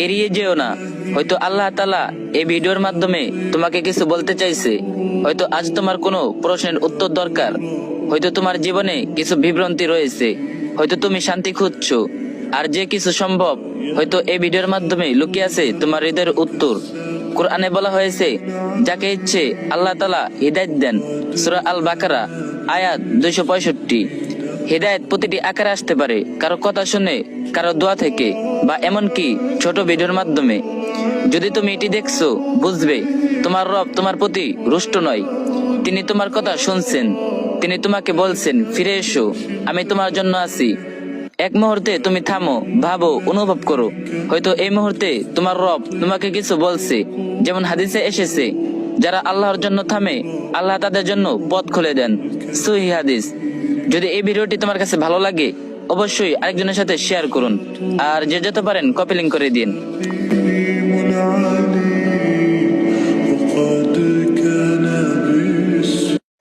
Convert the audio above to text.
এড়িয়ে যেও না। হয়তো আল্লাহ তাআলা এই ভিডিওর মাধ্যমে তোমাকে কিছু বলতে চাইছে। হয়তো আজ তোমার কোনো প্রশ্নের উত্তর দরকার, হয়তো তোমার জীবনে কিছু বিভ্রান্তি রয়েছে, হয়তো তুমি শান্তি খুঁজছো, আর যে কিছু সম্ভব হয়তো এই ভিডিওর মাধ্যমে লুকিয়ে আছে তোমার হৃদয়ের উত্তর। কোরআনে বলা হয়েছে, যাকে ইচ্ছে আল্লাহ তাআলা হিদায়াত দেন। সূরা আল বাকারা আয়াত 265। হিদায়াত প্রতিটি আকারে আসতে পারে, কারো কথা শুনে, কারো দোয়া থেকে, বা এমনকি ছোট ভিডিওর মাধ্যমে। যদি তুমি এটি দেখছো, বুঝবে তোমার রব তোমার প্রতি রুষ্ট নয়। তিনি তোমার কথা শুনছেন। তিনি তোমাকে বলছেন, ফিরে এসো, আমি তোমার জন্য আছি। এক মুহূর্তে তুমি থামো, ভাবো, অনুভব করো। হয়তো এই মুহূর্তে তোমার রব তোমাকে কিছু বলছে। যেমন হাদিসে এসেছে, যারা আল্লাহর জন্য থামে, আল্লাহ তাদের জন্য পথ খুলে দেন। সহিহ হাদিস। যদি এই ভিডিওটি তোমার কাছে ভালো লাগে, অবশ্যই আরেকজনের সাথে শেয়ার করুন, আর যে যত পারেন কপি লিংক করে দিন।